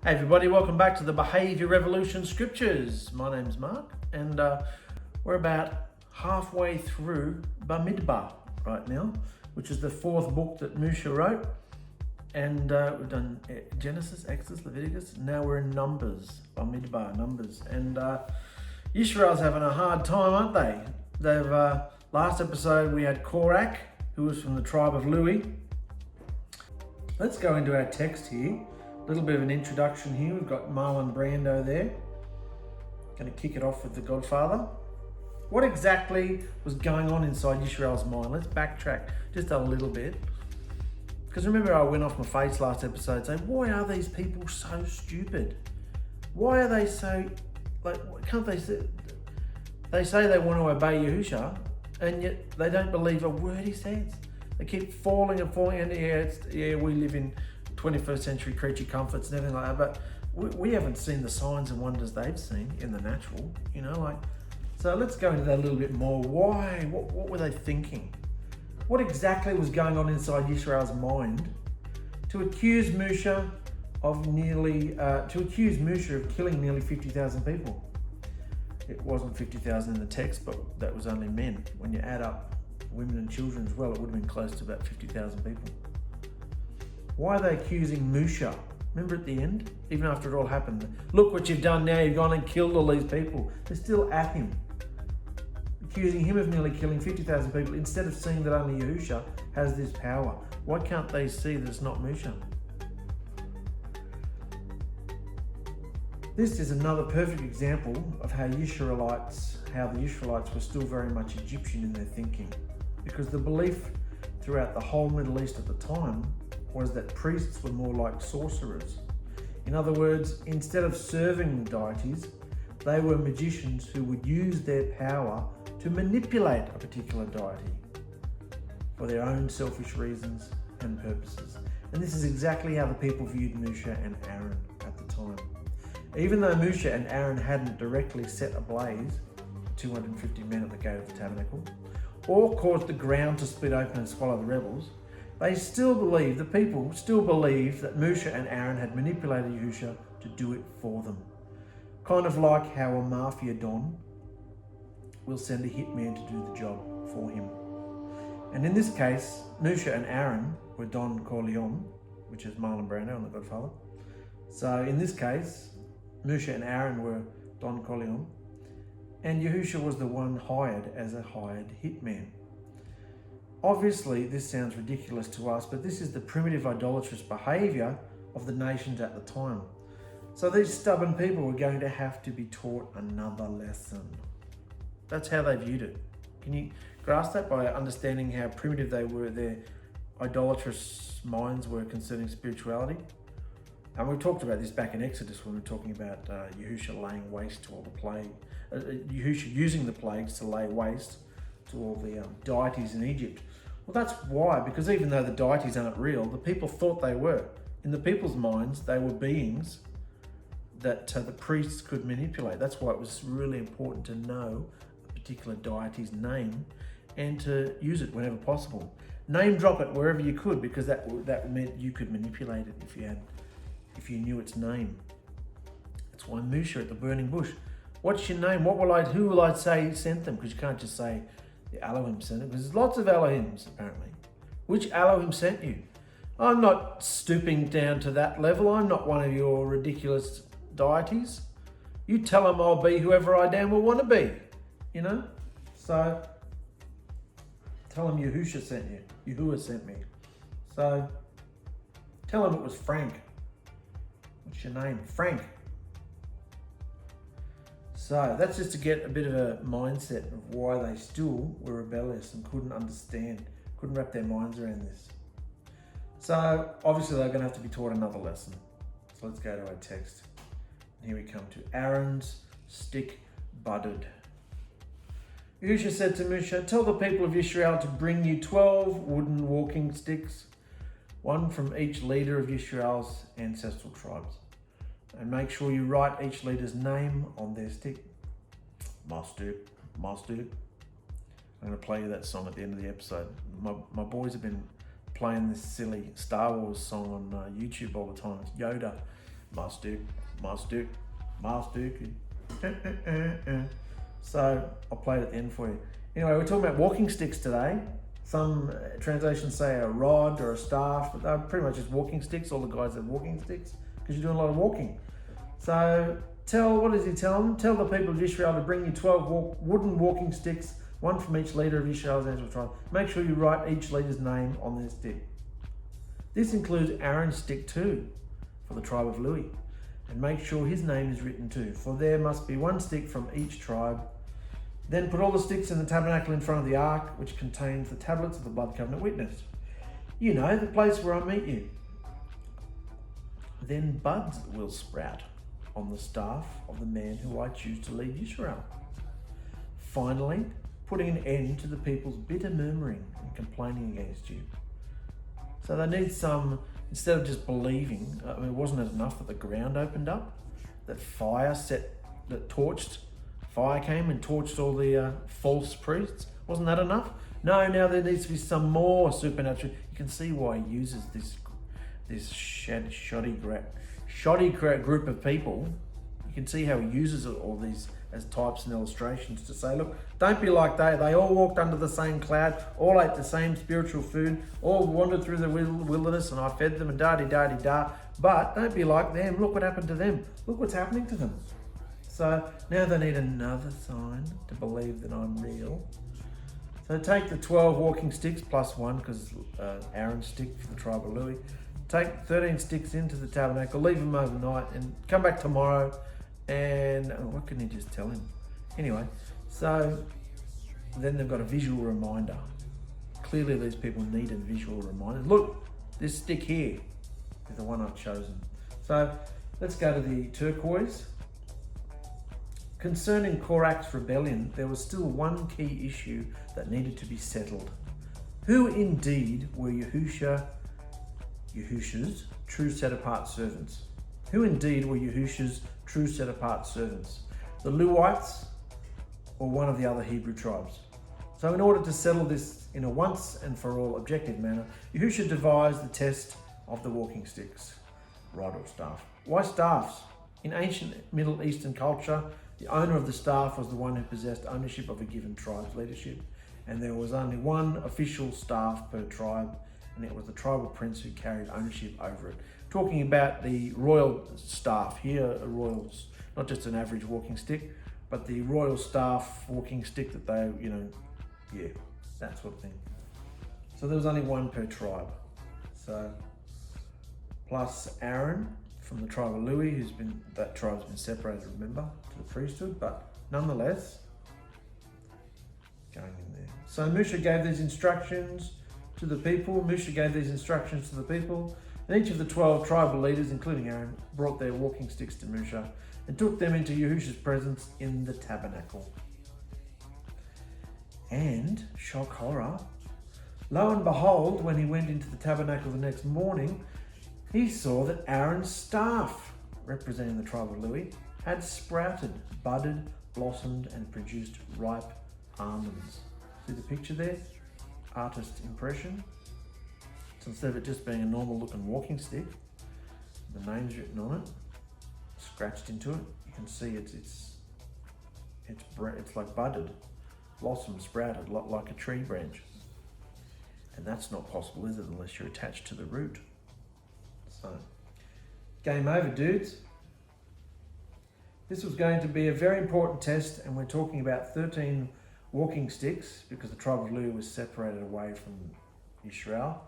Hey everybody, welcome back to the Behavior Revolution Scriptures. My name's Mark and we're about halfway through BAMIDBAR right now, which is the fourth book that Yahusha wrote. And we've done Genesis, Exodus, Leviticus. Now we're in Numbers, BAMIDBAR, Numbers. And Israel's having a hard time, aren't they? They've last episode we had Korach, who was from the tribe of Lewi. Let's go into our text here. A little bit of an introduction here. We've got 𝗪𝗏 there. Going to kick it off with the Godfather. What exactly was going on inside Israel's mind? Let's backtrack just a little bit. Because remember, I went off my face last episode saying, why are these people so stupid? Why are they so, can't they say they want to obey Yahusha, and yet they don't believe a word he says. They keep falling, and we live in 21st century creature comforts and everything like that, but we haven't seen the signs and wonders they've seen in the natural, so let's go into that a little bit more. Why? What were they thinking? What exactly was going on inside Israel's mind to accuse Yahusha of killing nearly 50,000 people? It wasn't 50,000 in the text, but that was only men. When you add up women and children as well, it would have been close to about 50,000 people. Why are they accusing Yahusha? Remember at the end, even after it all happened, look what you've done now, you've gone and killed all these people. They're still at him, accusing him of nearly killing 50,000 people instead of seeing that only Yahusha has this power. Why can't they see that it's not Yahusha? This is another perfect example of how the Israelites were still very much Egyptian in their thinking, because the belief throughout the whole Middle East at the time was that priests were more like sorcerers. In other words, instead of serving deities, they were magicians who would use their power to manipulate a particular deity for their own selfish reasons and purposes. And this is exactly how the people viewed Yahusha and Aharon at the time. Even though Yahusha and Aharon hadn't directly set ablaze 250 men at the gate of the tabernacle, or caused the ground to split open and swallow the rebels, the people still believed that Yahusha and Aharon had manipulated Yahusha to do it for them. Kind of like how a mafia don will send a hitman to do the job for him. And in this case, Yahusha and Aharon were Don Corleone, which is Marlon Brando and the Godfather. So in this case, Yahusha and Aharon were Don Corleone, and Yahusha was the one hired as a hired hitman. Obviously, this sounds ridiculous to us, but this is the primitive idolatrous behavior of the nations at the time. So these stubborn people were going to have to be taught another lesson. That's how they viewed it. Can you grasp that by understanding how primitive they were, their idolatrous minds were concerning spirituality? And we talked about this back in Exodus when we were talking about Yahusha laying waste to all the plague, Yahusha using the plagues to lay waste to all the deities in Egypt. Well, that's why, because even though the deities aren't real, the people thought they were. In the people's minds, they were beings that the priests could manipulate. That's why it was really important to know a particular deity's name and to use it whenever possible. Name drop it wherever you could, because that meant you could manipulate it if you knew its name. That's why Yahusha at the burning bush. What's your name? Who will I say sent them? Because you can't just say the Elohim sent it, because there's lots of Elohims apparently. Which Elohim sent you? I'm not stooping down to that level. I'm not one of your ridiculous deities. You tell them I'll be whoever I damn well want to be, So tell them Yahusha sent you. Yahuwah sent me. So tell them it was Frank. What's your name? Frank. So that's just to get a bit of a mindset of why they still were rebellious and couldn't wrap their minds around this. So obviously they're going to have to be taught another lesson. So let's go to our text. And here we come to Aaron's stick budded. Yahusha said to Yahusha, tell the people of Israel to bring you 12 wooden walking sticks, one from each leader of Israel's ancestral tribes. And make sure you write each leader's name on their stick. Must do. I'm going to play you that song at the end of the episode. My boys have been playing this silly Star Wars song on YouTube all the time. It's Yoda. my stick, my stick, my stick. So I'll play it at the end for you. Anyway, we're talking about walking sticks today. Some translations say a rod or a staff, but they're pretty much just walking sticks. All the guys have walking sticks because you're doing a lot of walking. So what does he tell them? Tell the people of Israel to bring you 12 wooden walking sticks, one from each leader of Israel's ancestral tribe. Make sure you write each leader's name on their stick. This includes Aaron's stick too, for the tribe of Lewi. And make sure his name is written too, for there must be one stick from each tribe. Then put all the sticks in the tabernacle in front of the ark, which contains the tablets of the blood covenant witness. You know, the place where I meet you. Then buds will sprout on the staff of the man who I choose to lead Israel. Finally, putting an end to the people's bitter murmuring and complaining against you. So they need some, instead of just believing, wasn't it enough that the ground opened up, that fire came and torched all the false priests? Wasn't that enough? No, now there needs to be some more supernatural. You can see why he uses this shoddy group of people. You can see how he uses all these as types and illustrations to say, look, don't be like they all walked under the same cloud, all ate the same spiritual food, all wandered through the wilderness and I fed them and da-di-da-di-da. But don't be like them. Look what happened to them. Look what's happening to them. So now they need another sign to believe that I'm real. So take the 12 walking sticks plus one, because Aaron's stick for the tribe of Lewi. Take 13 sticks into the tabernacle, leave them overnight, and come back tomorrow. And what can he just tell him? Anyway, so then they've got a visual reminder. Clearly these people needed visual reminders. Look, this stick here is the one I've chosen. So let's go to the turquoise. Concerning Korach's rebellion, there was still one key issue that needed to be settled. Who indeed were Yahusha's true set-apart servants? Who indeed were Yahusha's true set-apart servants? The Lewites or one of the other Hebrew tribes? So in order to settle this in a once and for all objective manner, Yahusha devised the test of the walking sticks, rod or staff. Why staffs? In ancient Middle Eastern culture, the owner of the staff was the one who possessed ownership of a given tribe's leadership, and there was only one official staff per tribe, and it was the tribal prince who carried ownership over it. Talking about the royal staff here, not just an average walking stick, but the royal staff walking stick that they, that sort of thing. So there was only one per tribe. So plus Aaron from the tribe of Lewi, that tribe's been separated, remember, to the priesthood, but nonetheless, going in there. So Moshe gave these instructions to the people. And each of the 12 tribal leaders, including Aaron, brought their walking sticks to Moshe and took them into Yahusha's presence in the tabernacle. And, shock horror, lo and behold, when he went into the tabernacle the next morning, he saw that Aaron's staff, representing the tribe of Lewi, had sprouted, budded, blossomed, and produced ripe almonds. See the picture there? Artist impression. So instead of it just being a normal looking walking stick, the name's written on it, scratched into it, you can see it's like budded, blossomed, sprouted, like a tree branch. And that's not possible, is it, unless you're attached to the root. So, game over, dudes. This was going to be a very important test, and we're talking about 13 walking sticks because the tribe of Lewi was separated away from Israel,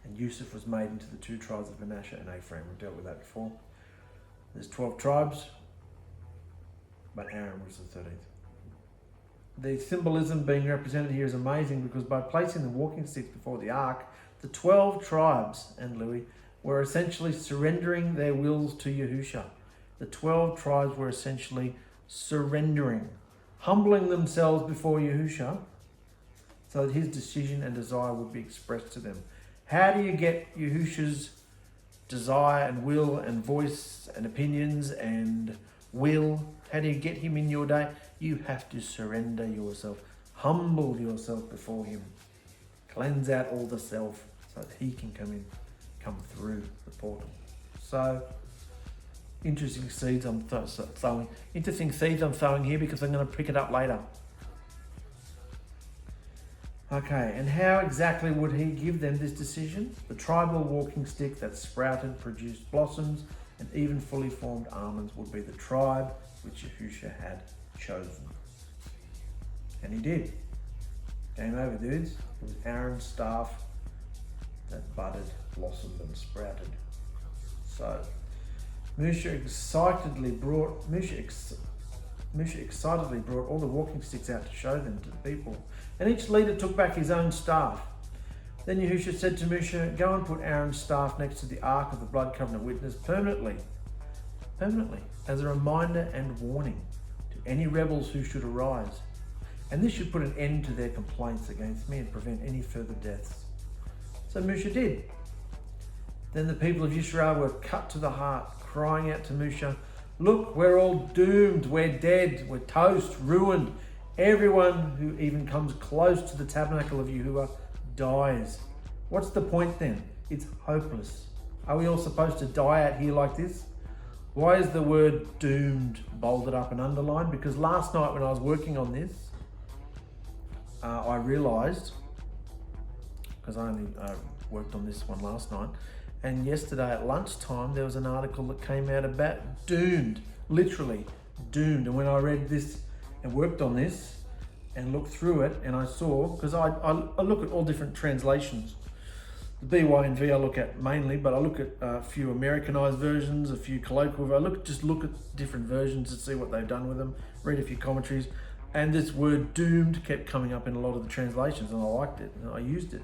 and Yusuf was made into the two tribes of Manasseh and Ephraim. We've dealt with that before. There's 12 tribes, but Aaron was the 13th. The symbolism being represented here is amazing because by placing the walking sticks before the ark, the 12 tribes and Lewi were essentially surrendering their wills to Yahusha. The 12 tribes were essentially surrendering, humbling themselves before Yahusha so that his decision and desire would be expressed to them. How do you get Yahusha's desire and will and voice and opinions and will? How do you get him in your day? You have to surrender yourself, humble yourself before him, cleanse out all the self so that he can come through the portal. So interesting seeds I'm throwing. Interesting seeds I'm throwing here because I'm going to pick it up later. Okay, and how exactly would he give them this decision? The tribal walking stick that sprouted, produced blossoms, and even fully formed almonds would be the tribe which Yahusha had chosen. And he did. Game over, dudes. It was Aaron's staff that budded, blossomed, and sprouted. So, Musha excitedly brought all the walking sticks out to show them to the people, and each leader took back his own staff. Then Yahusha said to Musha, "Go and put Aaron's staff next to the ark of the blood covenant witness permanently, as a reminder and warning to any rebels who should arise. And this should put an end to their complaints against me and prevent any further deaths." So Musha did. Then the people of Israel were cut to the heart, crying out to Musha, "Look, we're all doomed, we're dead, we're toast, ruined. Everyone who even comes close to the tabernacle of Yahuwah dies." What's the point then? It's hopeless. Are we all supposed to die out here like this? Why is the word doomed bolded up and underlined? Because last night when I was working on this, I realised, because I only worked on this one last night, and yesterday at lunchtime there was an article that came out about doomed, literally doomed. And when I read this and worked on this and looked through it, and I saw, because I look at all different translations. The BYNV I look at mainly, but I look at a few Americanized versions, a few colloquial. I look at different versions to see what they've done with them, read a few commentaries, and this word doomed kept coming up in a lot of the translations, and I liked it and I used it.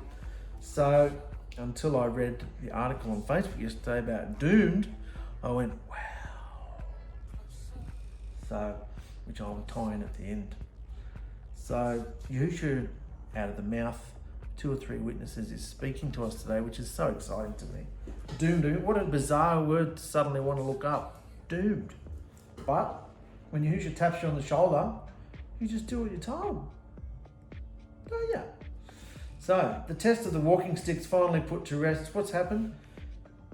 So until I read the article on Facebook yesterday about doomed, I went, wow. So, which I'll tie in at the end. So Yahusha, out of the mouth 2 or 3 witnesses, is speaking to us today, which is so exciting to me. Doomed, what a bizarre word to suddenly want to look up. Doomed. But when Yahusha taps you on the shoulder, you just do what you're told. Oh yeah. So, the test of the walking sticks finally put to rest. What's happened?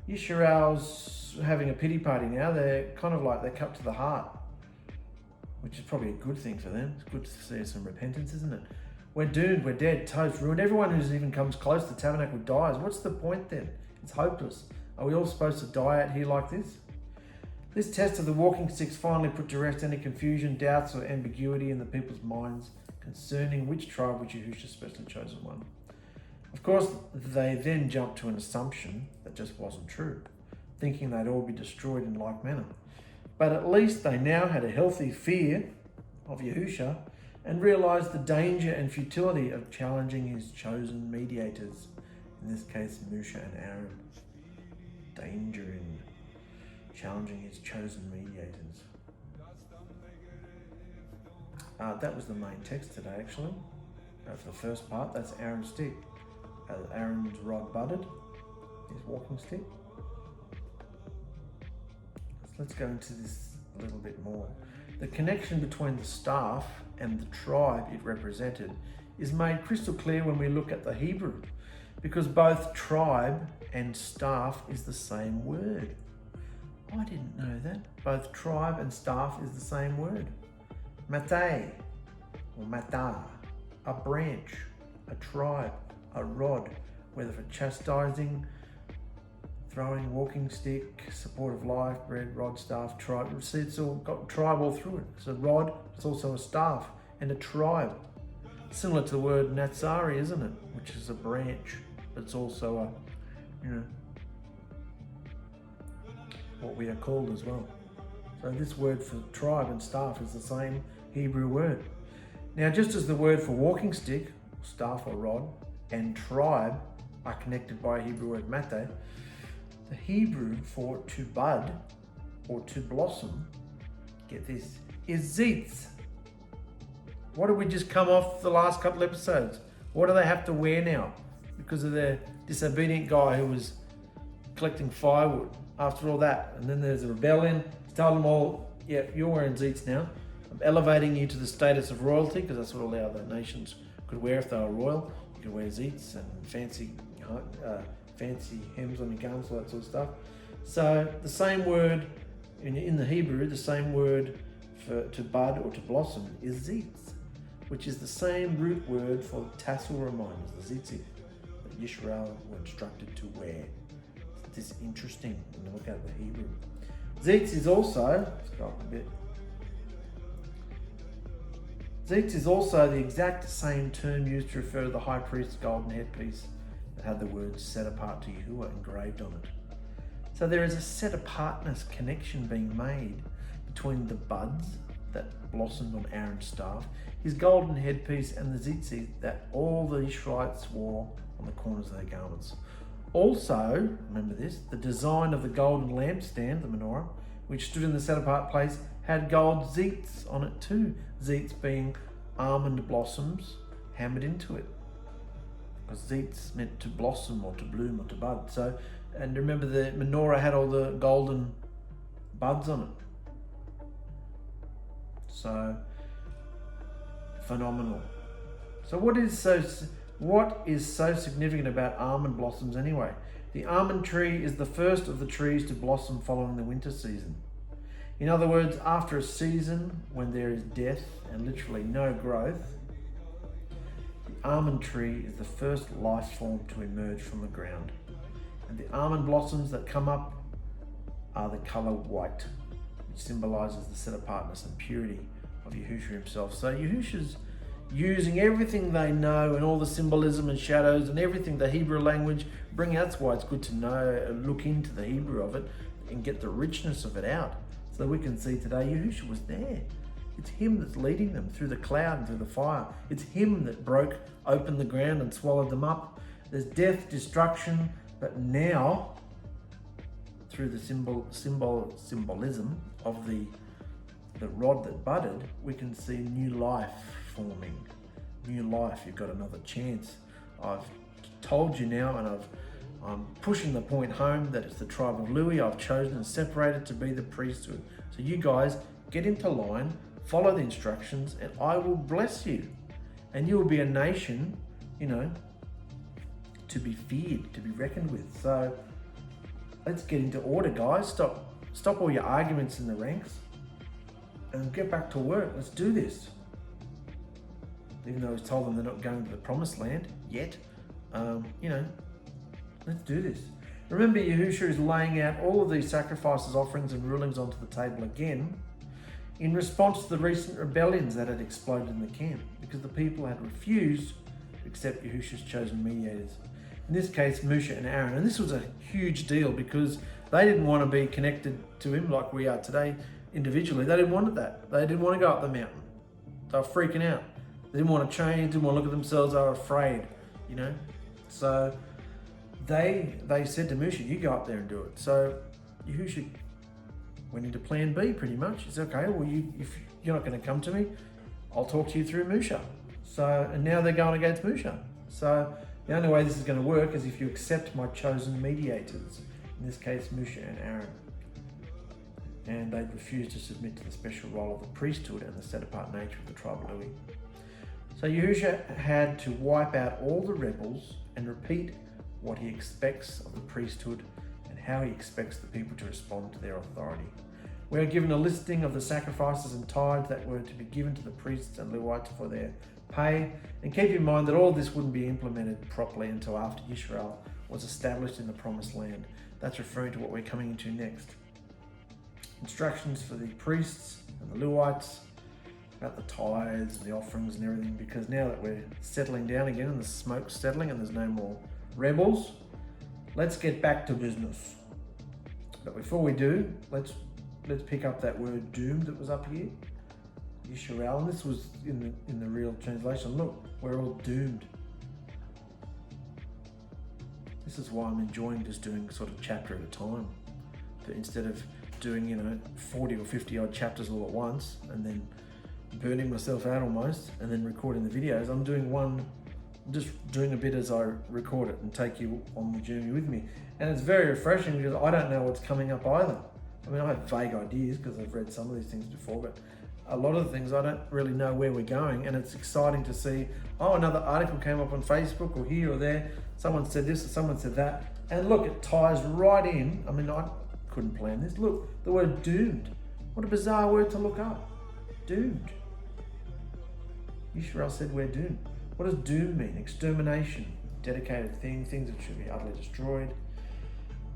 Yisrael's having a pity party now. They're kind of like they're cut to the heart, which is probably a good thing for them. It's good to see some repentance, isn't it? We're doomed, we're dead, toast, ruined. Everyone who even comes close to the tabernacle dies. What's the point then? It's hopeless. Are we all supposed to die out here like this? This test of the walking sticks finally put to rest any confusion, doubts, or ambiguity in the people's minds concerning which tribe which Yahusha specially chosen one. Of course, they then jumped to an assumption that just wasn't true, thinking they'd all be destroyed in like manner. But at least they now had a healthy fear of Yahusha and realized the danger and futility of challenging his chosen mediators, in this case Musha and Aaron. Danger in challenging his chosen mediators. That was the main text today, actually. For the first part, that's Aaron's stick. Aaron's rod budded, his walking stick. Let's go into this a little bit more. The connection between the staff and the tribe it represented is made crystal clear when we look at the Hebrew, because both tribe and staff is the same word. I didn't know that. Both tribe and staff is the same word. Matay or matar, a branch, a tribe, a rod, whether for chastising, throwing, walking stick, support of life, bread, rod, staff, tribe. See, it's all got tribe all through it. It's a rod, it's also a staff and a tribe. Similar to the word natsari, isn't it? Which is a branch, but it's also a, what we are called as well. So this word for tribe and staff is the same Hebrew word. Now, just as the word for walking stick, staff or rod, and tribe are connected by a Hebrew word mateh, the Hebrew for to bud or to blossom, get this, is zitz. What did we just come off the last couple episodes? What do they have to wear now? Because of their disobedient guy who was collecting firewood after all that. And then there's a rebellion. He's told them all, yeah, you're wearing zitz now. I'm elevating you to the status of royalty, because that's what all the other nations could wear if they were royal. You could wear zitz and fancy hems on your guns, all that sort of stuff. So the same word in the Hebrew, the same word to bud or to blossom is zetz, which is the same root word for tassel reminders, the tzitzit, that Yisrael were instructed to wear. This is interesting when you look at the Hebrew. Zetz is also, let's go up a bit. Zetz is also the exact same term used to refer to the high priest's golden headpiece that had the words set apart to Yahuwah engraved on it. So there is a set apartness connection being made between the buds that blossomed on Aaron's staff, his golden headpiece, and the tzitzit that all the Israelites wore on the corners of their garments. Also, remember this, the design of the golden lampstand, the menorah, which stood in the set-apart place, had gold zeets on it too. Zeets being almond blossoms hammered into it. Because zeets meant to blossom or to bloom or to bud. So, and remember the menorah had all the golden buds on it. So, phenomenal. So what is so significant about almond blossoms anyway? The almond tree is the first of the trees to blossom following the winter season. In other words, after a season when there is death and literally no growth, the almond tree is the first life form to emerge from the ground. And the almond blossoms that come up are the colour white, which symbolises the set-apartness and purity of Yahusha himself. So Yahusha's using everything they know and all the symbolism and shadows and everything, the Hebrew language, that's why it's good to know, look into the Hebrew of it and get the richness of it out. So we can see today Yahusha was there. It's him that's leading them through the cloud and through the fire. It's him that broke open the ground and swallowed them up. There's death, destruction, but now through the symbolism of the rod that budded, we can see new life forming. New life, you've got another chance. I've told you now, and I'm pushing the point home that it's the tribe of Lewi I've chosen and separated to be the priesthood. So you guys get into line, follow the instructions, and I will bless you. And you will be a nation, to be feared, to be reckoned with. So let's get into order, guys. Stop all your arguments in the ranks and get back to work. Let's do this. Even though he's told them they're not going to the promised land yet, let's do this. Remember, Yahusha is laying out all of these sacrifices, offerings, and rulings onto the table again in response to the recent rebellions that had exploded in the camp, because the people had refused to accept Yahusha's chosen mediators. In this case, Moshe and Aharon. And this was a huge deal because they didn't want to be connected to him like we are today individually. They didn't want that. They didn't want to go up the mountain. They were freaking out. They didn't want to change, didn't want to look at themselves, they were afraid, So they said to Moshe, you go up there and do it. So Yahusha went into plan B pretty much. He said, okay, well, if you're not going to come to me, I'll talk to you through Moshe. So, and now they're going against Moshe. So the only way this is going to work is if you accept my chosen mediators, in this case, Moshe and Aharon. And they refused to submit to the special role of the priesthood and the set-apart nature of the tribe of Lewi. So Yahusha had to wipe out all the rebels and repeat what he expects of the priesthood and how he expects the people to respond to their authority. We are given a listing of the sacrifices and tithes that were to be given to the priests and Levites for their pay. And keep in mind that all this wouldn't be implemented properly until after Israel was established in the promised land. That's referring to what we're coming into next. Instructions for the priests and the Levites about the tithes and the offerings and everything, because now that we're settling down again and the smoke's settling and there's no more rebels, let's get back to business. But before we do, let's pick up that word doomed that was up here, Yisrael, and this was in the real translation. Look, we're all doomed. This is why I'm enjoying just doing sort of chapter at a time, instead of doing 40 or 50 odd chapters all at once and then burning myself out almost and then recording the videos. I'm doing just doing a bit as I record it and take you on the journey with me. And it's very refreshing because I don't know what's coming up either. I mean, I have vague ideas because I've read some of these things before, but a lot of the things I don't really know where we're going, and it's exciting to see, another article came up on Facebook or here or there, someone said this or someone said that, and look, it ties right in. I mean, couldn't plan this. Look, the word doomed. What a bizarre word to look up. Doomed. Yisrael said we're doomed. What does doom mean? Extermination, dedicated thing, things that should be utterly destroyed.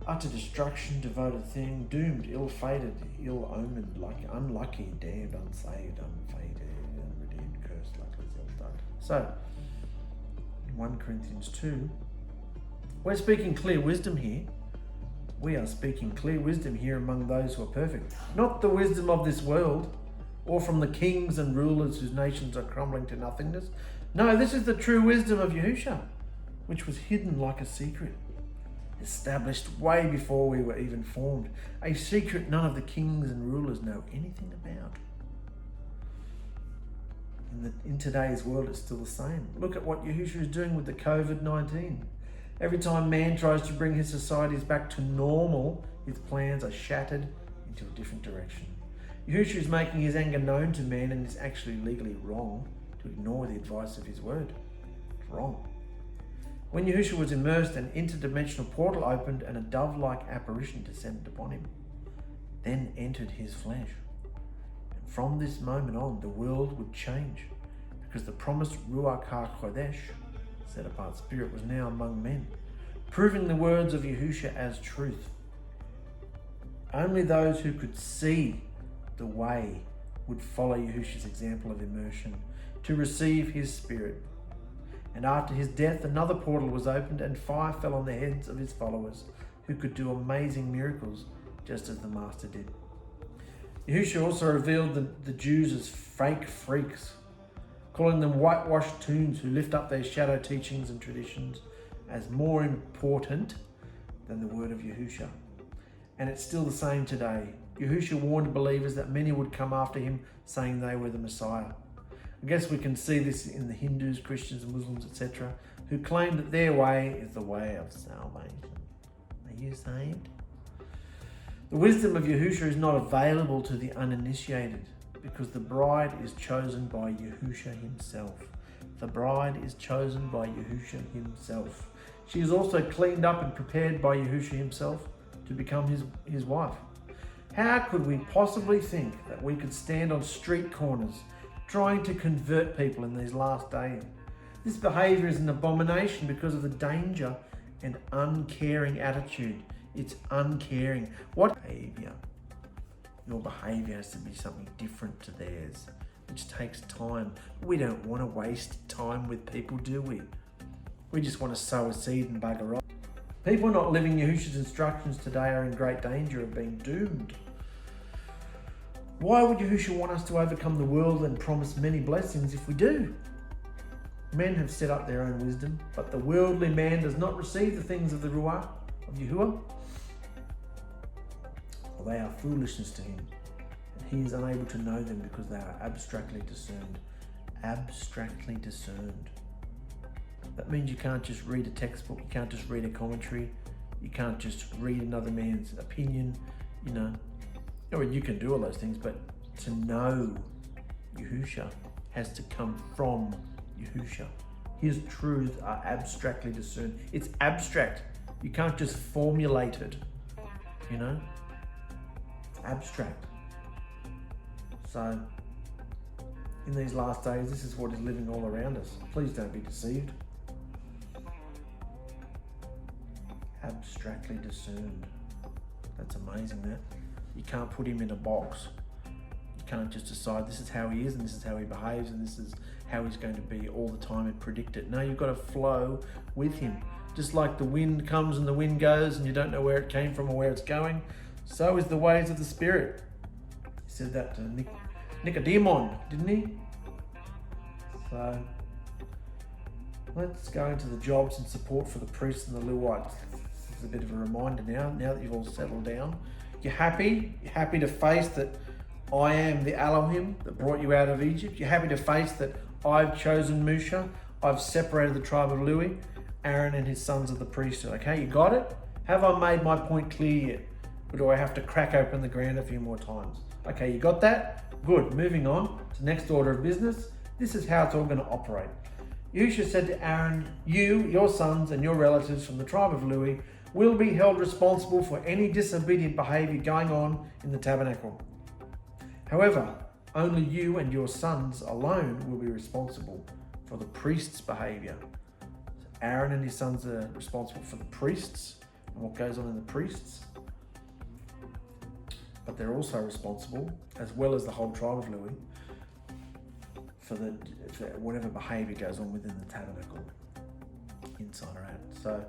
Utter destruction, devoted thing, doomed, ill-fated, ill-omened, like unlucky, damned, unsaved, unfated, unredeemed, cursed, luckless, ill-starred. So, in 1 Corinthians 2, we're speaking clear wisdom here. We are speaking clear wisdom here among those who are perfect. Not the wisdom of this world, or from the kings and rulers whose nations are crumbling to nothingness. No, this is the true wisdom of Yahusha, which was hidden like a secret, established way before we were even formed. A secret none of the kings and rulers know anything about. In today's world, it's still the same. Look at what Yahusha is doing with the COVID-19. Every time man tries to bring his societies back to normal, his plans are shattered into a different direction. Yahusha is making his anger known to man, and is actually legally wrong to ignore the advice of his word. It's wrong. When Yahusha was immersed, an interdimensional portal opened and a dove-like apparition descended upon him, then entered his flesh. And from this moment on, the world would change, because the promised Ruach HaKodesh, set-apart spirit, was now among men, proving the words of Yahusha as truth. Only those who could see the way would follow Yahusha's example of immersion to receive his spirit. And after his death, another portal was opened and fire fell on the heads of his followers, who could do amazing miracles just as the Master did. Yahusha also revealed the Jews as fake freaks, calling them whitewashed tombs who lift up their shadow teachings and traditions as more important than the word of Yahusha. And it's still the same today. Yahusha warned believers that many would come after him, saying they were the Messiah. I guess we can see this in the Hindus, Christians, Muslims, etc., who claim that their way is the way of salvation. Are you saved? The wisdom of Yahusha is not available to the uninitiated, because the bride is chosen by Yahusha himself. The bride is chosen by Yahusha himself. She is also cleaned up and prepared by Yahusha himself to become his wife. How could we possibly think that we could stand on street corners trying to convert people in these last days? This behaviour is an abomination because of the danger and uncaring attitude. It's uncaring. What behaviour? Your behaviour has to be something different to theirs, which takes time. We don't want to waste time with people, do we? We just want to sow a seed and bugger off. People not living Yahusha's instructions today are in great danger of being doomed. Why would Yahusha want us to overcome the world and promise many blessings if we do? Men have set up their own wisdom, but the worldly man does not receive the things of the Ruach, of Yahuwah. For they are foolishness to him, and he is unable to know them because they are abstractly discerned. Abstractly discerned. That means you can't just read a textbook, you can't just read a commentary, you can't just read another man's opinion, Or you can do all those things, but to know Yahusha has to come from Yahusha. His truths are abstractly discerned. It's abstract. You can't just formulate it, It's abstract. So, in these last days, this is what is living all around us. Please don't be deceived. Abstractly discerned. That's amazing, that. You can't put him in a box. You can't just decide this is how he is and this is how he behaves and this is how he's going to be all the time and predict it. No, you've got to flow with him. Just like the wind comes and the wind goes and you don't know where it came from or where it's going, so is the ways of the Spirit. He said that to Nicodemus, didn't he? So, let's go into the jobs and support for the priests and the Levites. This is a bit of a reminder now that you've all settled down. You're happy? You're happy to face that I am the Elohim that brought you out of Egypt? You're happy to face that I've chosen Musha? I've separated the tribe of Levi, Aaron and his sons of the priesthood. Okay, you got it? Have I made my point clear yet? Or do I have to crack open the ground a few more times? Okay, you got that? Good. Moving on to the next order of business. This is how it's all going to operate. Yahusha said to Aaron, you, your sons, and your relatives from the tribe of Levi will be held responsible for any disobedient behavior going on in the tabernacle. However, only you and your sons alone will be responsible for the priest's behavior. So Aaron and his sons are responsible for the priests and what goes on in the priests. But they're also responsible, as well as the whole tribe of Lewi, for whatever behavior goes on within the tabernacle, inside or out. So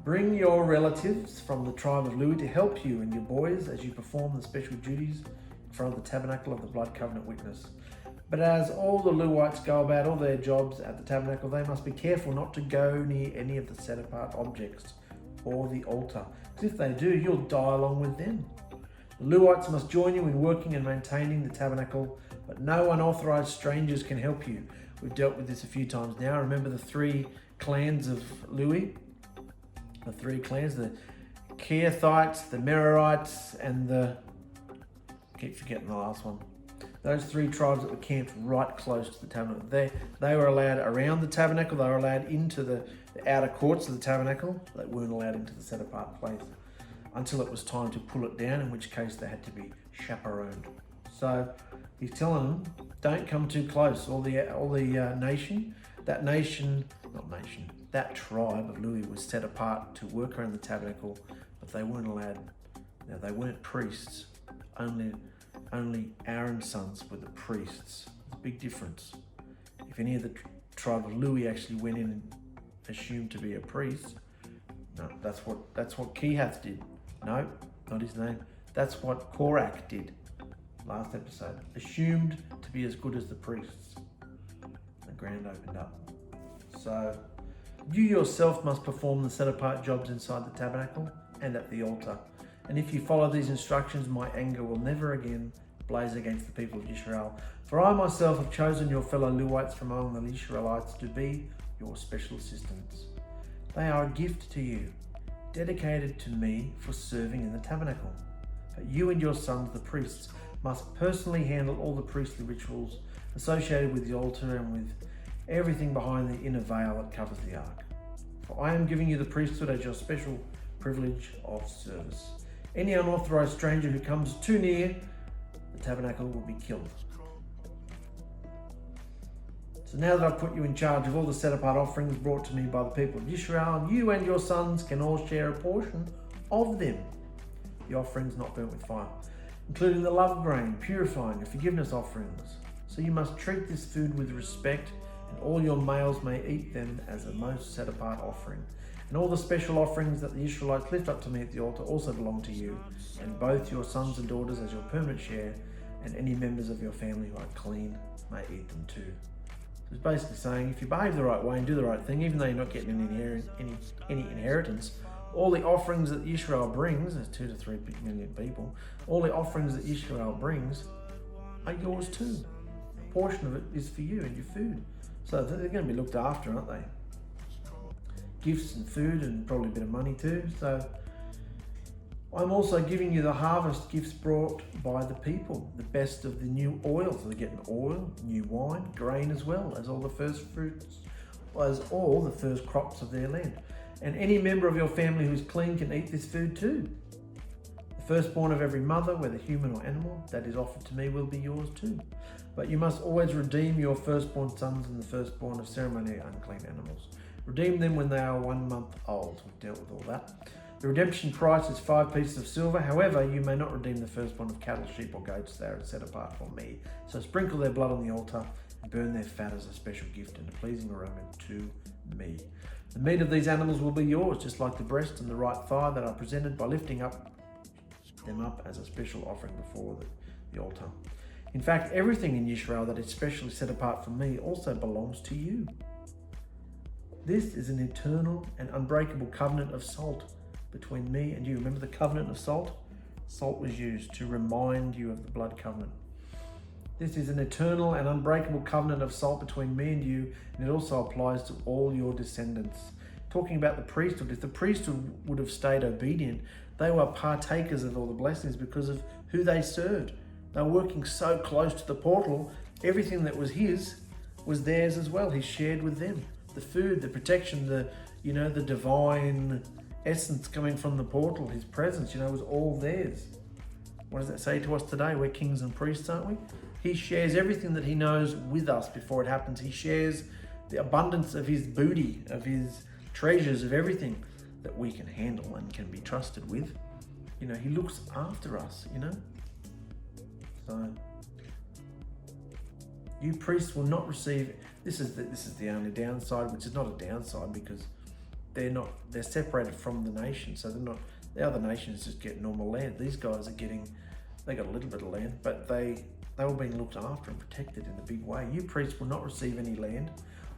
bring your relatives from the tribe of Lewi to help you and your boys as you perform the special duties in front of the tabernacle of the blood covenant witness. But as all the Lewites go about all their jobs at the tabernacle, they must be careful not to go near any of the set apart objects or the altar, because if they do, you'll die along with them. The Lewites must join you in working and maintaining the tabernacle, but no unauthorized strangers can help you. We've dealt with this a few times now. Remember the 3 clans of Lewi? The 3 clans, the Kehathites, the Merarites, and I keep forgetting the last one. Those 3 tribes that were camped right close to the tabernacle. They were allowed around the tabernacle. They were allowed into the outer courts of the tabernacle. They weren't allowed into the set apart place until it was time to pull it down, in which case they had to be chaperoned. So he's telling them, don't come too close. That tribe of Lewi was set apart to work around the tabernacle, but they weren't allowed. Now, they weren't priests. Only Aaron's sons were the priests. There's a big difference. If any of the tribe of Lewi actually went in and assumed to be a priest, no, that's what Kehath did. No, not his name. That's what Korach did last episode. Assumed to be as good as the priests. The ground opened up. So you yourself must perform the set apart jobs inside the tabernacle and at the altar. And if you follow these instructions, my anger will never again blaze against the people of Israel. For I myself have chosen your fellow Lewites from among the Israelites to be your special assistants. They are a gift to you, dedicated to me for serving in the tabernacle. But you and your sons, the priests, must personally handle all the priestly rituals associated with the altar and with everything behind the inner veil that covers the ark. For I am giving you the priesthood as your special privilege of service. Any unauthorized stranger who comes too near the tabernacle will be killed. So now that I've put you in charge of all the set-apart offerings brought to me by the people of Israel, you and your sons can all share a portion of them. The offerings not burnt with fire, including the love grain, purifying and forgiveness offerings. So you must treat this food with respect, and all your males may eat them as a most set-apart offering. And all the special offerings that the Israelites lift up to me at the altar also belong to you, and both your sons and daughters as your permanent share, and any members of your family who are clean may eat them too. So it's basically saying, if you behave the right way and do the right thing, even though you're not getting any inheritance, all the offerings that Israel brings, there's 2 to 3 million people, all the offerings that Israel brings are yours too. A portion of it is for you and your food. So they're going to be looked after, aren't they? Gifts and food and probably a bit of money too. So I'm also giving you the harvest gifts brought by the people, the best of the new oil. So they're getting oil, new wine, grain as well as all the first fruits, as all the first crops of their land. And any member of your family who's clean can eat this food too. The firstborn of every mother, whether human or animal, that is offered to me will be yours too. But you must always redeem your firstborn sons and the firstborn of ceremonially unclean animals. Redeem them when they are 1 month old. We've dealt with all that. The redemption price is 5 pieces of silver. However, you may not redeem the firstborn of cattle, sheep or goats. They are set apart for me. So sprinkle their blood on the altar and burn their fat as a special gift and a pleasing aroma to me. The meat of these animals will be yours, just like the breast and the right thigh that are presented by lifting them up as a special offering before the altar. In fact, everything in Israel that is specially set apart for me also belongs to you. This is an eternal and unbreakable covenant of salt between me and you. Remember the covenant of salt? Salt was used to remind you of the blood covenant. This is an eternal and unbreakable covenant of salt between me and you, and it also applies to all your descendants. Talking about the priesthood, if the priesthood would have stayed obedient, they were partakers of all the blessings because of who they served. They were working so close to the portal, everything that was his was theirs as well. He shared with them. The food, the protection, the divine essence coming from the portal, his presence, was all theirs. What does that say to us today? We're kings and priests, aren't we? He shares everything that he knows with us before it happens. He shares the abundance of his booty, of his treasures, of everything that we can handle and can be trusted with. He looks after us, So, you priests will not receive, this is the only downside, which is not a downside because they're separated from the nation. So the other nations just get normal land. These guys they got a little bit of land, but they were being looked after and protected in a big way. You priests will not receive any land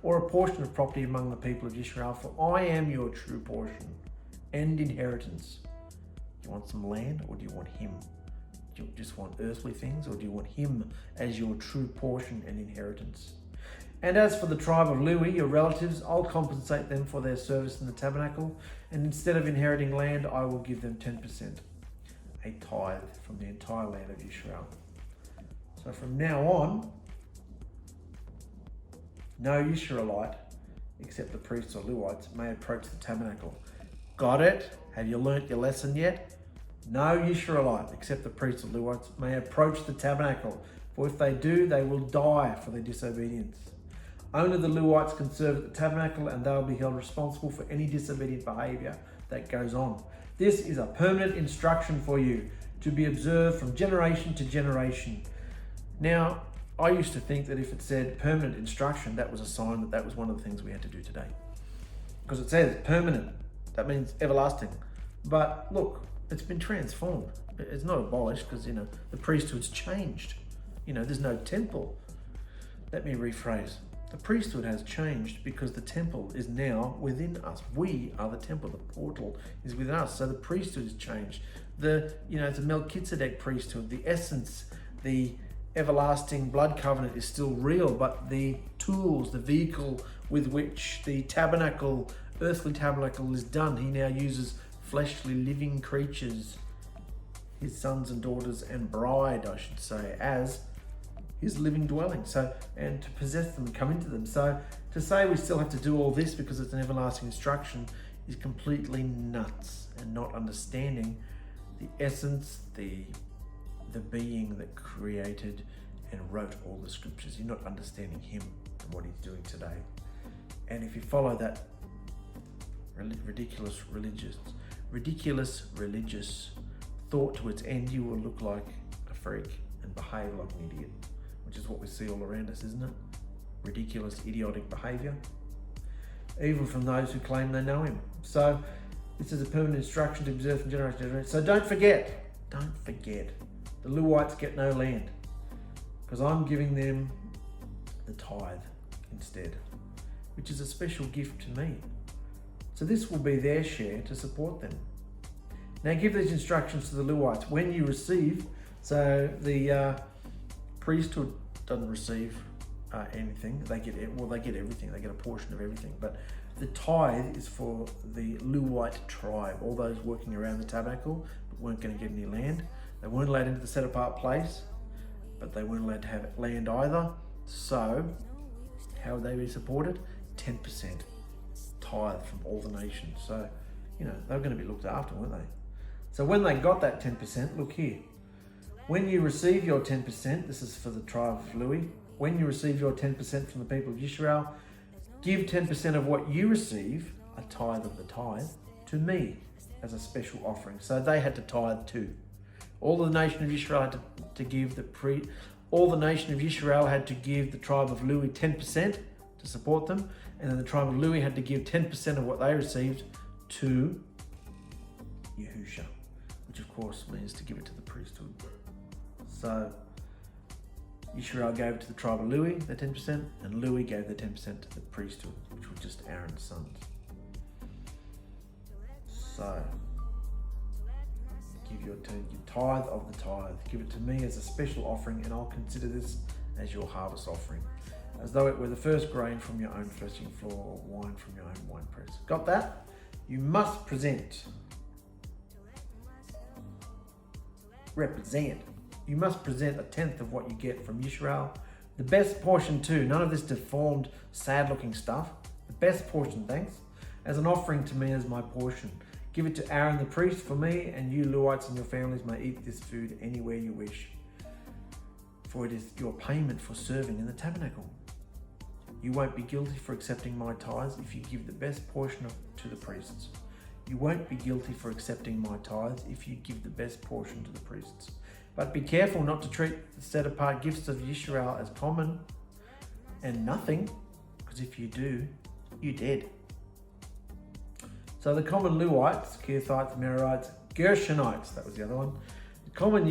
or a portion of property among the people of Israel, for I am your true portion and inheritance. Do you want some land, or do you want him? Do you just want earthly things, or do you want him as your true portion and inheritance? And as for the tribe of Lewi, your relatives, I'll compensate them for their service in the tabernacle, and instead of inheriting land, I will give them 10%, a tithe from the entire land of Israel. So from now on, no Israelite, except the priests or Levites, may approach the tabernacle. Got it? Have you learnt your lesson yet? No Israelite, except the priests or Levites, may approach the tabernacle, for if they do, they will die for their disobedience. Only the Levites can serve at the tabernacle, and they will be held responsible for any disobedient behaviour that goes on. This is a permanent instruction for you, to be observed from generation to generation. Now, I used to think that if it said permanent instruction, that was a sign that was one of the things we had to do today. Because it says permanent, that means everlasting. But look, it's been transformed. It's not abolished because, the priesthood's changed. There's no temple. Let me rephrase. The priesthood has changed because the temple is now within us. We are the temple. The portal is within us. So the priesthood has changed. It's a Melchizedek priesthood. The essence, the everlasting blood covenant is still real, but the tools, the vehicle with which the tabernacle, earthly tabernacle, is done, he now uses fleshly living creatures, his sons and daughters and bride, I should say, as his living dwelling. So, and to possess them and come into them. So to say we still have to do all this because it's an everlasting instruction is completely nuts and not understanding the essence, the being that created and wrote all the scriptures. You're not understanding him and what he's doing today. And if you follow that ridiculous religious thought to its end, you will look like a freak and behave like an idiot, which is what we see all around us, isn't it? Ridiculous, idiotic behavior, even from those who claim they know him. So this is a permanent instruction to observe from generation to generation. So don't forget, the Lewites get no land because I'm giving them the tithe instead, which is a special gift to me. So this will be their share to support them. Now give these instructions to the Lewites. When you receive, so the priesthood doesn't receive anything. They get everything. They get a portion of everything. But the tithe is for the Lewite tribe, all those working around the tabernacle but weren't going to get any land. They weren't allowed into the set apart place, but they weren't allowed to have land either. So how would they be supported? 10% tithe from all the nations. So, they were going to be looked after, weren't they? So when they got that 10%, look here. When you receive your 10%, this is for the tribe of Lewi, when you receive your 10% from the people of Israel, give 10% of what you receive, a tithe of the tithe, to me as a special offering. So they had to tithe too. All the nation of Israel had to give all the nation of Israel had to give the tribe of Lewi 10% to support them, and then the tribe of Lewi had to give 10% of what they received to Yahusha, which of course means to give it to the priesthood. So Israel gave it to the tribe of Lewi, the 10%, and Lewi gave the 10% to the priesthood, which were just Aaron's sons. So give your tithe of the tithe. Give it to me as a special offering, and I'll consider this as your harvest offering, as though it were the first grain from your own threshing floor, or wine from your own winepress. Got that? You must represent. You must present a tenth of what you get from Israel. The best portion too, none of this deformed, sad looking stuff. The best portion, thanks, as an offering to me as my portion. Give it to Aaron the priest for me, and you Lewites and your families may eat this food anywhere you wish. For it is your payment for serving in the tabernacle. You won't be guilty for accepting my tithes if you give the best portion to the priests. You won't be guilty for accepting my tithes if you give the best portion to the priests. But be careful not to treat the set-apart gifts of Yisrael as common and nothing, because if you do, you're dead. So the common Lewites, Kehathites, Merarites, Gershonites, that was the other one. The common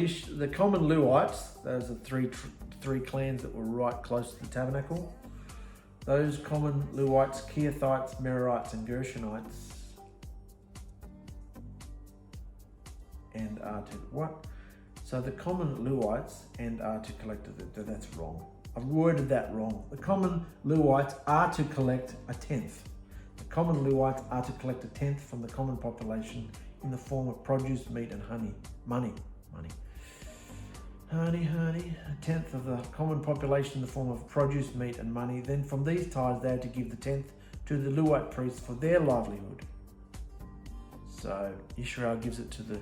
Lewites, those are three clans that were right close to the tabernacle. Those common Lewites, Kehathites, Merarites, and Gershonites, and are to what? So the common Lewites and are to collect it. That's wrong. I've worded that wrong. The common Lewites are to collect a tenth. The common Lewites are to collect a tenth from the common population in the form of produce, meat, and money. A tenth of the common population in the form of produce, meat, and money. Then from these tithes they are to give the tenth to the Levite priests for their livelihood. So Israel gives it to the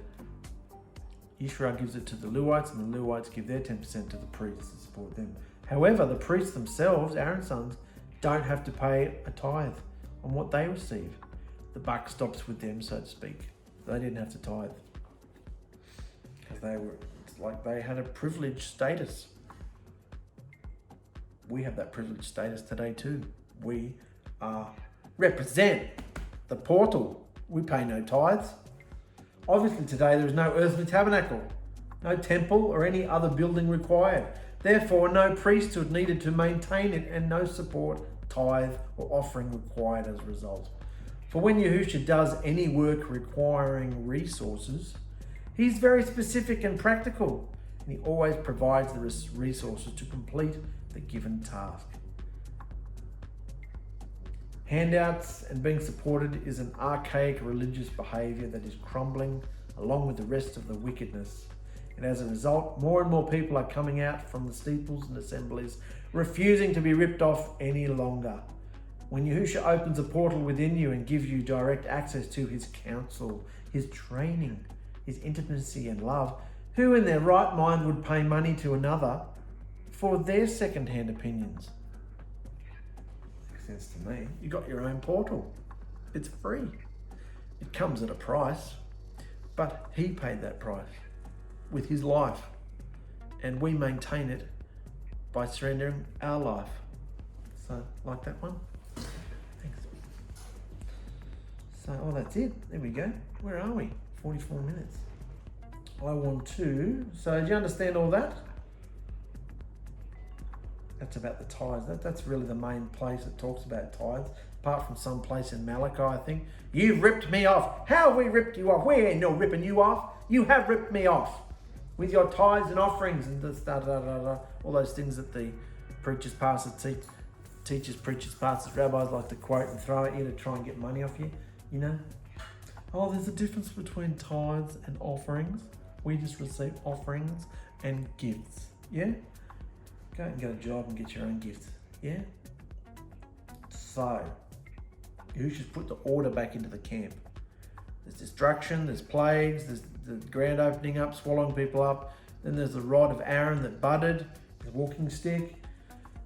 Lewites, and the Lewites give their 10% to the priests to support them. However, the priests themselves, Aaron's sons, don't have to pay a tithe on what they receive. The buck stops with them, so to speak. They didn't have to tithe because it's like they had a privileged status. We have that privileged status today too. We represent the portal. We pay no tithes. Obviously today there is no earthly tabernacle, no temple or any other building required. Therefore no priesthood needed to maintain it, and no support, tithe or offering required as a result. For when Yahusha does any work requiring resources, he's very specific and practical, and he always provides the resources to complete the given task. Handouts and being supported is an archaic religious behaviour that is crumbling along with the rest of the wickedness. And as a result, more and more people are coming out from the steeples and assemblies, refusing to be ripped off any longer. When Yahusha opens a portal within you and gives you direct access to his counsel, his training, his intimacy and love, who in their right mind would pay money to another for their second-hand opinions? Makes sense to me. You got your own portal. It's free. It comes at a price, but he paid that price with his life, and we maintain it by surrendering our life. So, like that one? Thanks. So, that's it. There we go. Where are we? 44 minutes. So do you understand all that? That's about the tithes. That's really the main place that talks about tithes, apart from some place in Malachi, I think. You've ripped me off. How have we ripped you off? We ain't no ripping you off. You have ripped me off with your tithes and offerings and this, all those things that the preachers, pastors, teachers, preachers, pastors, rabbis like to quote and throw at you to try and get money off you, you know? Oh, there's a difference between tithes and offerings. We just receive offerings and gifts, yeah? Go and get a job and get your own gifts, yeah? So, you should put the order back into the camp. There's destruction, there's plagues, there's the ground opening up, swallowing people up. Then there's the rod of Aaron that budded, the walking stick.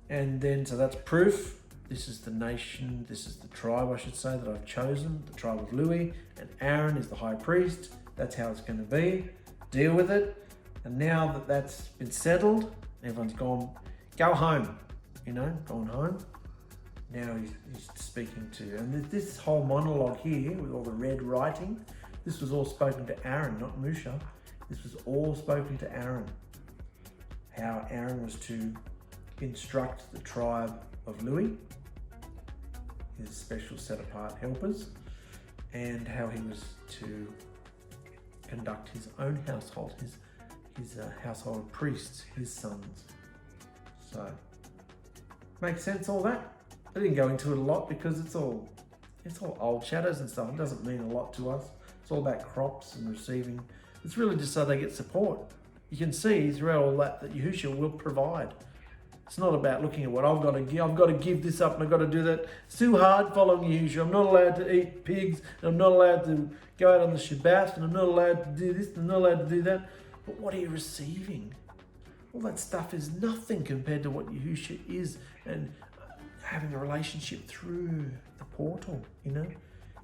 And then, so that's proof. This is the nation, this is the tribe, I should say, that I've chosen, the tribe of Louis. And Aaron is the high priest. That's how it's going to be. Deal with it. And now that that's been settled, everyone's gone, go home, gone home. Now he's speaking to, and this whole monologue here with all the red writing, this was all spoken to Aaron, not Musha. This was all spoken to Aaron. How Aaron was to instruct the tribe of Louis, his special set-apart helpers, and how he was to conduct his own household, his household of priests, his sons. So, makes sense all that? I didn't go into it a lot because it's all old shadows and stuff. It doesn't mean a lot to us. It's all about crops and receiving. It's really just so they get support. You can see throughout all that Yahusha will provide. It's not about looking at what I've got to give. I've got to give this up and I've got to do that. It's too hard following Yahusha. I'm not allowed to eat pigs and I'm not allowed to go out on the Shabbat and I'm not allowed to do this and I'm not allowed to do that. But what are you receiving? All that stuff is nothing compared to what Yahusha is and having a relationship through the portal, you know.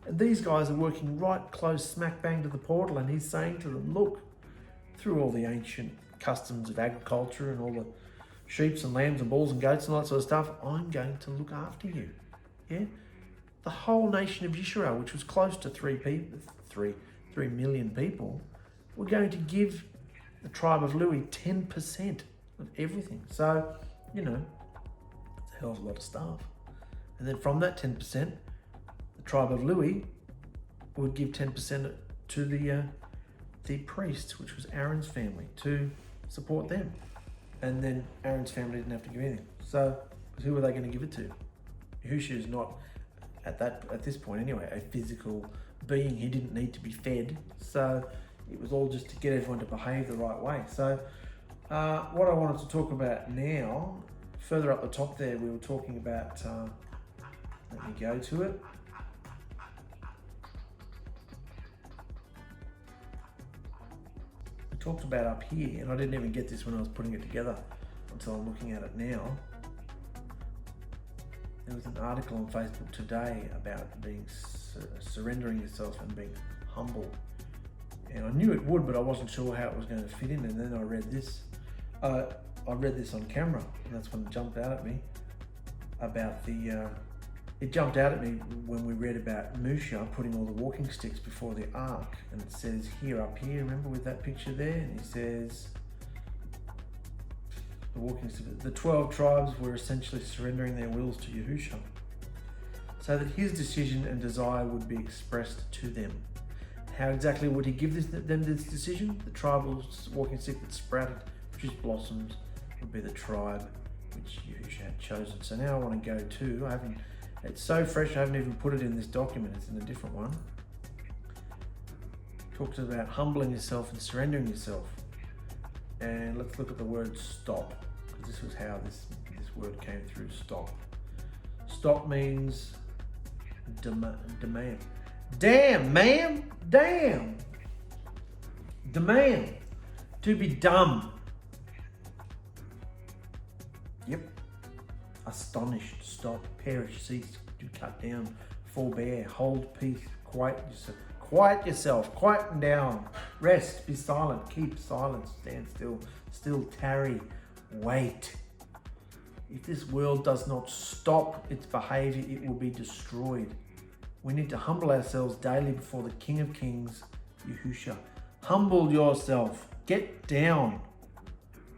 And these guys are working right close smack bang to the portal, and he's saying to them, look, through all the ancient customs of agriculture and all the sheep and lambs and bulls and goats and all that sort of stuff, I'm going to look after you. Yeah? The whole nation of Israel, which was close to 3 million people, we're going to give the tribe of Lewi 10% of everything. So, you know, it's a hell of a lot of stuff. And then from that 10%, the tribe of Lewi would give 10% to the priests, which was Aaron's family, to support them. And then Aaron's family didn't have to give anything. So who were they going to give it to? Yahusha is not, at this point anyway, a physical being. He didn't need to be fed. So it was all just to get everyone to behave the right way. So what I wanted to talk about now, further up the top there, we were talking about, let me go to it. We talked about up here, and I didn't even get this when I was putting it together until I'm looking at it now. There was an article on Facebook today about being surrendering yourself and being humble. And I knew it would, but I wasn't sure how it was going to fit in. And then I read this. I read this on camera, and that's when it jumped out at me about the. It jumped out at me when we read about Moshe putting all the walking sticks before the ark, and it says here up here. Remember with that picture there, and he says the walking sticks. The 12 tribes were essentially surrendering their wills to Yahusha, so that his decision and desire would be expressed to them. How exactly would he give them this decision? The tribal walking stick that sprouted, produced blossoms, would be the tribe which Yahusha had chosen. So now I want to go to, it's so fresh I haven't even put it in this document, it's in a different one. It talks about humbling yourself and surrendering yourself. And let's look at the word stop, because this was how this word came through, stop. Stop means demand. Damn, ma'am, damn. Demand, to be dumb. Yep. Astonished, stop, perish, cease, to cut down, forbear, hold peace, quiet yourself, quieten down, rest, be silent, keep silence, stand still tarry, wait. If this world does not stop its behavior, it will be destroyed. We need to humble ourselves daily before the King of Kings, Yahusha. Humble yourself, get down.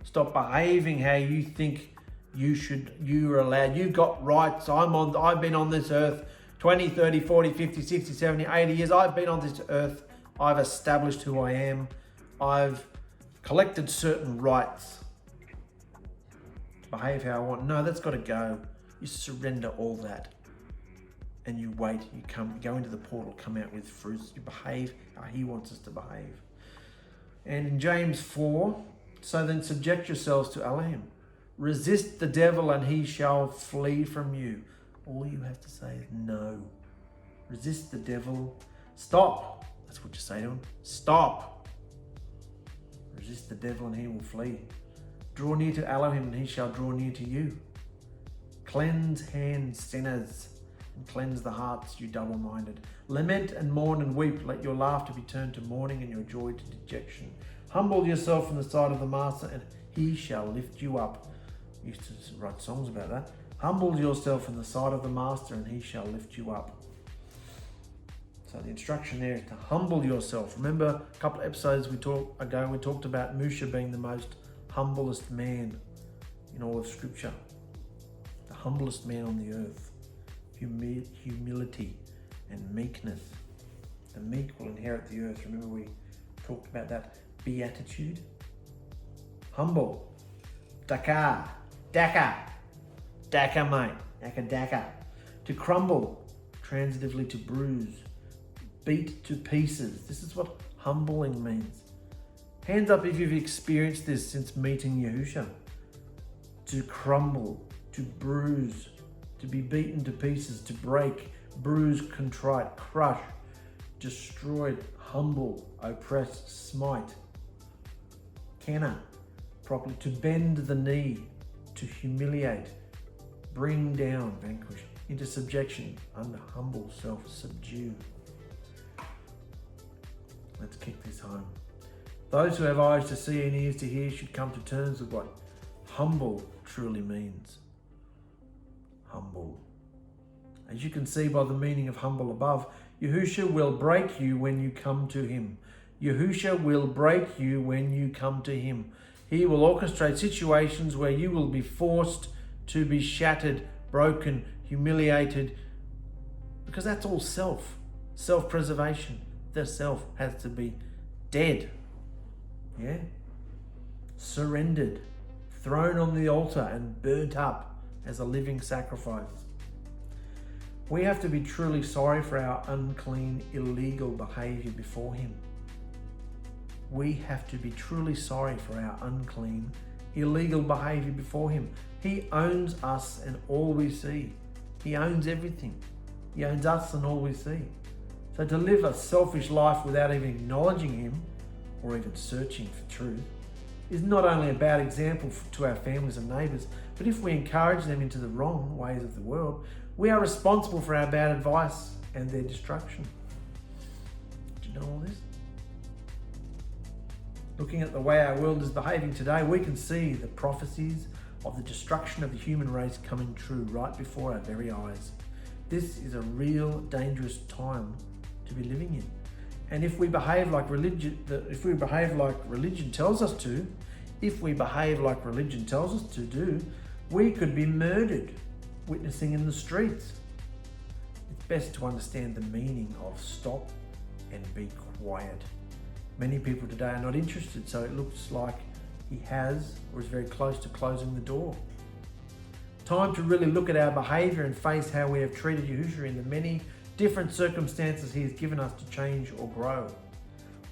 Stop behaving how you think you're allowed. You've got rights. I've been on this earth 20, 30, 40, 50, 60, 70, 80 years. I've been on this earth. I've established who I am. I've collected certain rights to behave how I want. No, that's got to go. You surrender all that. And you wait, you go into the portal, come out with fruits, you behave how he wants us to behave. And in James 4, so then subject yourselves to Elohim. Resist the devil and he shall flee from you. All you have to say is no. Resist the devil. Stop. That's what you say to him. Stop. Resist the devil and he will flee. Draw near to Elohim and he shall draw near to you. Cleanse hands, sinners, and cleanse the hearts, you double-minded. Lament and mourn and weep. Let your laughter be turned to mourning and your joy to dejection. Humble yourself in the sight of the master and he shall lift you up. I used to write songs about that. Humble yourself in the sight of the master and he shall lift you up. So the instruction there is to humble yourself. Remember a couple of episodes we talked about Moshe being the most humblest man in all of scripture. The humblest man on the earth. Humility and meekness. The meek will inherit the earth. Remember we talked about that beatitude. Humble. Daka mate. Daka. To crumble. Transitively to bruise. Beat to pieces. This is what humbling means. Hands up if you've experienced this since meeting Yahusha. to crumble, to bruise, to be beaten to pieces, to break, bruise, contrite, crush, destroyed, humble, oppress, smite. Kenna, properly, to bend the knee, to humiliate, bring down, vanquish, into subjection, under humble self, subdue. Let's kick this home. Those who have eyes to see and ears to hear should come to terms with what humble truly means. Humble. As you can see by the meaning of humble above, Yahusha will break you when you come to him. Yahusha will break you when you come to him. He will orchestrate situations where you will be forced to be shattered, broken, humiliated, because that's all self-preservation. The self has to be dead, surrendered, thrown on the altar and burnt up as a living sacrifice. We have to be truly sorry for our unclean, illegal behavior before him. We have to be truly sorry for our unclean, illegal behavior before him. He owns us and all we see. He owns everything. He owns us and all we see. So to live a selfish life without even acknowledging him or even searching for truth is not only a bad example to our families and neighbours, but if we encourage them into the wrong ways of the world, we are responsible for our bad advice and their destruction. Do you know all this? Looking at the way our world is behaving today, we can see the prophecies of the destruction of the human race coming true right before our very eyes. This is a real dangerous time to be living in. And if we behave like religion tells us to, do, we could be murdered witnessing in the streets. It's best to understand the meaning of stop and be quiet. Many people today are not interested, so it looks like he has or is very close to closing the door. Time to really look at our behaviour and face how we have treated Yahusha in the many different circumstances he has given us to change or grow.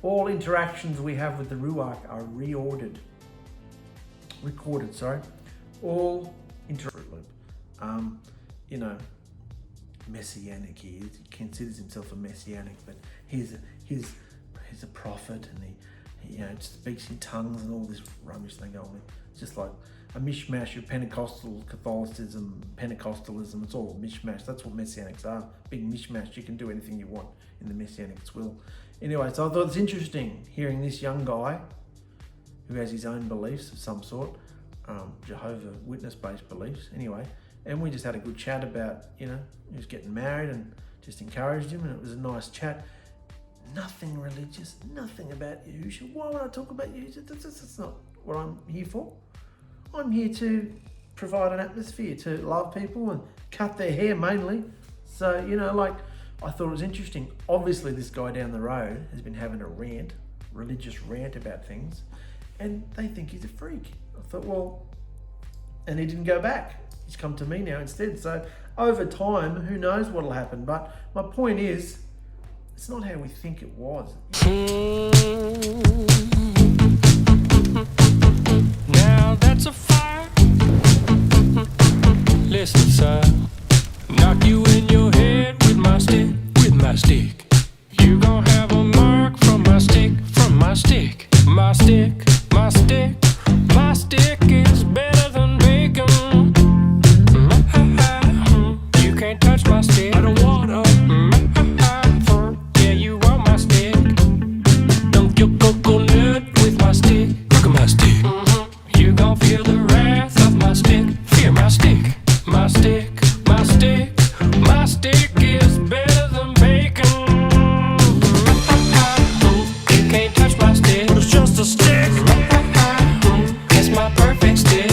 All interactions we have with the Ruach are recorded. All messianic. He considers himself a messianic, but he's a prophet, and he speaks in tongues and all this rubbish they go on. It's just like a mishmash of Pentecostal Catholicism, Pentecostalism. It's all mishmash. That's what messianics are. Big mishmash. You can do anything you want in the messianics will. Anyway, so I thought it's interesting hearing this young guy who has his own beliefs of some sort, Jehovah Witness-based beliefs. Anyway, and we just had a good chat about, he was getting married, and just encouraged him, and it was a nice chat. Nothing religious, nothing about Yahusha. Why would I talk about Yahusha? That's not what I'm here for. I'm here to provide an atmosphere to love people and cut their hair mainly. So, I thought it was interesting. Obviously, this guy down the road has been having a religious rant about things, and they think he's a freak. I thought, and he didn't go back. He's come to me now instead. So over time, who knows what'll happen. But my point is, it's not how we think it was. Now that's a fire. Listen, son, knock you in your head with my stick. You gon' have a mark from my stick, my stick is better than bacon. You can't touch my stick. I don't wanna. Yeah, you want my stick. Dunk your coconut with my stick. Look at my stick. You gon' feel the wrath of my stick. Fear my stick. My stick is better than bacon. You can't touch my stick. It's just a stick. It's my perfect stick.